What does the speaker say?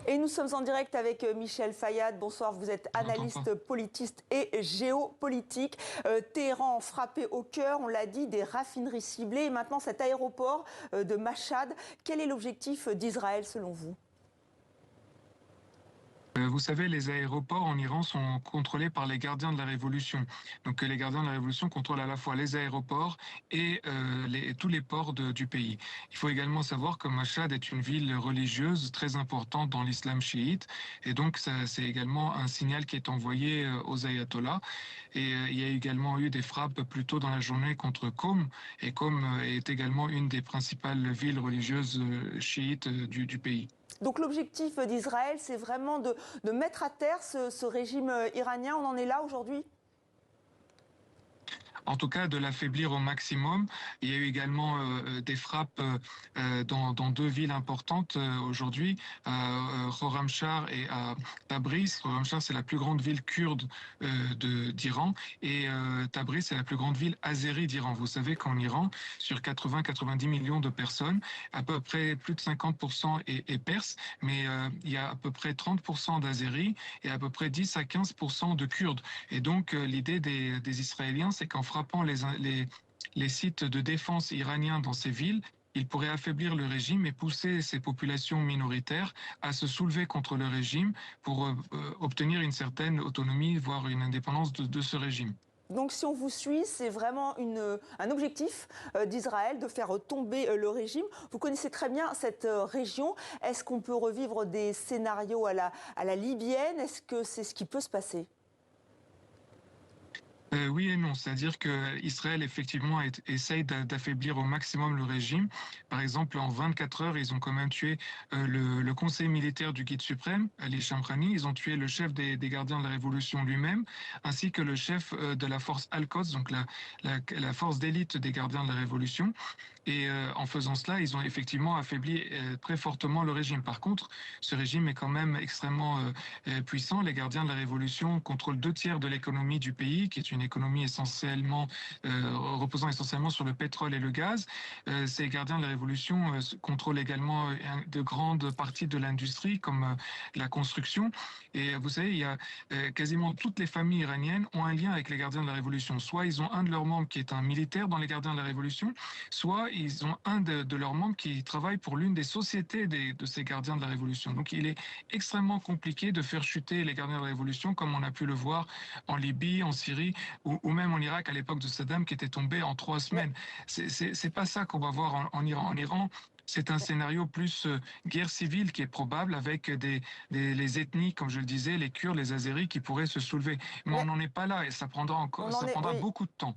Et nous sommes en direct avec Michel Fayad. Bonsoir, vous êtes analyste politiste et géopolitique. Téhéran frappé au cœur, on l'a dit, des raffineries ciblées. Et maintenant, cet aéroport de Machhad. Quel est l'objectif d'Israël selon vous? Vous savez, les aéroports en Iran sont contrôlés par les gardiens de la Révolution. Donc les gardiens de la Révolution contrôlent à la fois les aéroports et tous les ports du pays. Il faut également savoir que Machhad est une ville religieuse très importante dans l'islam chiite. Et donc c'est également un signal qui est envoyé aux ayatollahs. Et il y a également eu des frappes plus tôt dans la journée contre Qom. Et Qom est également une des principales villes religieuses chiites du pays. Donc l'objectif d'Israël, c'est vraiment de mettre à terre ce régime iranien. On en est là aujourd'hui? En tout cas de l'affaiblir au maximum. Il y a eu également des frappes dans deux villes importantes aujourd'hui, à Khorramshahr et à Tabriz. Khorramshahr, c'est la plus grande ville kurde d'Iran, et Tabriz, c'est la plus grande ville azérie d'Iran. Vous savez qu'en Iran, sur 80-90 millions de personnes, à peu près plus de 50% est perse, mais il y a à peu près 30% d'azéris et à peu près 10 à 15% de kurdes. Et donc l'idée des Israéliens, c'est qu'en frappant les sites de défense iraniens dans ces villes, il pourrait affaiblir le régime et pousser ces populations minoritaires à se soulever contre le régime pour obtenir une certaine autonomie, voire une indépendance de ce régime. Donc si on vous suit, c'est vraiment un objectif d'Israël de faire tomber le régime. Vous connaissez très bien cette région. Est-ce qu'on peut revivre des scénarios à la libyenne? Est-ce que c'est ce qui peut se passer? Oui et non, c'est-à-dire que Israël effectivement essaye d'affaiblir au maximum le régime. Par exemple, en 24 heures, ils ont quand même tué le conseil militaire du guide suprême, Ali Shamkhani. Ils ont tué le chef des gardiens de la révolution lui-même, ainsi que le chef de la force Al-Quds, donc la force d'élite des gardiens de la révolution. Et en faisant cela, ils ont effectivement affaibli très fortement le régime. Par contre, ce régime est quand même extrêmement puissant. Les gardiens de la révolution contrôlent 2 tiers de l'économie du pays, qui est une économie essentiellement reposant essentiellement sur le pétrole et le gaz. Ces gardiens de la révolution contrôlent également de grandes parties de l'industrie, comme la construction. Et vous savez, il y a quasiment toutes les familles iraniennes ont un lien avec les gardiens de la révolution. Soit ils ont un de leurs membres qui est un militaire dans les gardiens de la révolution, soit ils ont un de leurs membres qui travaille pour l'une des sociétés de ces gardiens de la révolution. Donc il est extrêmement compliqué de faire chuter les gardiens de la révolution, comme on a pu le voir en Libye, en Syrie, ou même en Irak à l'époque de Saddam, qui était tombé en 3 semaines. C'est pas ça qu'on va voir en Iran. En Iran, c'est un scénario plus guerre civile qui est probable, avec les ethnies, comme je le disais, les Kurdes, les Azéris, qui pourraient se soulever. Mais on Mais n'en est pas là, et ça prendra on encore, en ça est, prendra oui. beaucoup de temps.